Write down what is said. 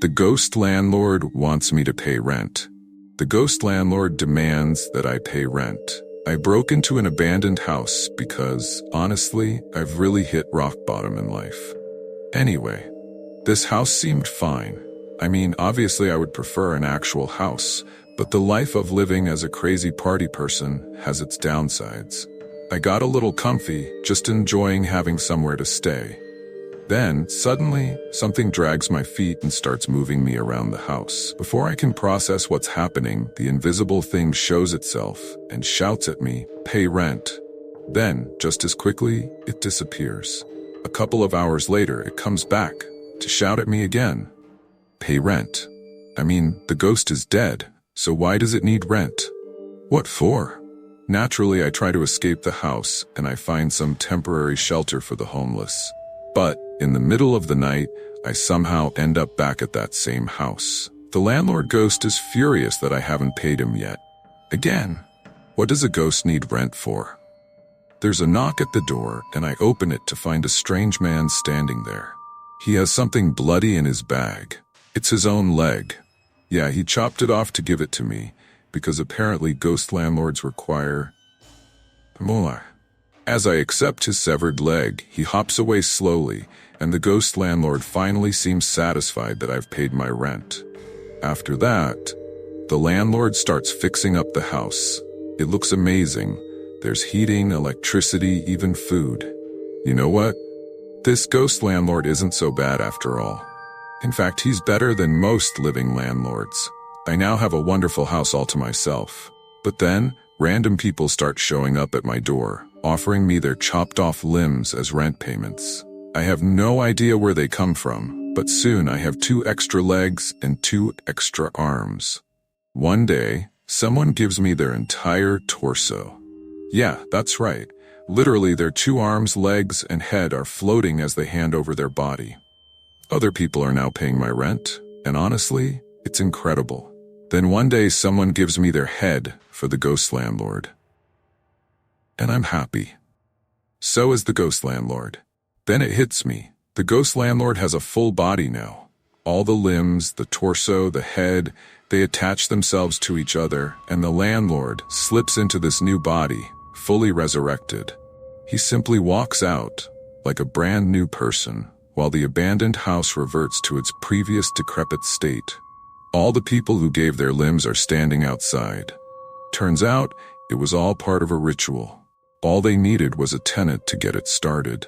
The ghost landlord wants me to pay rent. The ghost landlord demands that I pay rent. I broke into an abandoned house because, honestly, I've really hit rock bottom in life. Anyway, this house seemed fine. I mean, obviously I would prefer an actual house, but the life of living as a crazy party person has its downsides. I got a little comfy, just enjoying having somewhere to stay. Then, suddenly, something drags my feet and starts moving me around the house. Before I can process what's happening, the invisible thing shows itself and shouts at me, "Pay rent." Then, just as quickly, it disappears. A couple of hours later, it comes back to shout at me again, "Pay rent." I mean, the ghost is dead, so why does it need rent? What for? Naturally, I try to escape the house and I find some temporary shelter for the homeless. But, in the middle of the night, I somehow end up back at that same house. The landlord ghost is furious that I haven't paid him yet. Again, what does a ghost need rent for? There's a knock at the door, and I open it to find a strange man standing there. He has something bloody in his bag. It's his own leg. Yeah, he chopped it off to give it to me, because apparently ghost landlords require more. As I accept his severed leg, he hops away slowly, and the ghost landlord finally seems satisfied that I've paid my rent. After that, the landlord starts fixing up the house. It looks amazing. There's heating, electricity, even food. You know what? This ghost landlord isn't so bad after all. In fact, he's better than most living landlords. I now have a wonderful house all to myself. But then, random people start showing up at my door, offering me their chopped off limbs as rent payments. I have no idea where they come from, but soon I have 2 extra legs and 2 extra arms. One day, someone gives me their entire torso. Yeah, that's right. Literally, their 2 arms, legs, and head are floating as they hand over their body. Other people are now paying my rent, and honestly, it's incredible. Then one day someone gives me their head for the ghost landlord. And I'm happy. So is the ghost landlord. Then it hits me. The ghost landlord has a full body now. All the limbs, the torso, the head, they attach themselves to each other, and the landlord slips into this new body, fully resurrected. He simply walks out, like a brand new person, while the abandoned house reverts to its previous decrepit state. All the people who gave their limbs are standing outside. Turns out, it was all part of a ritual. All they needed was a tenant to get it started.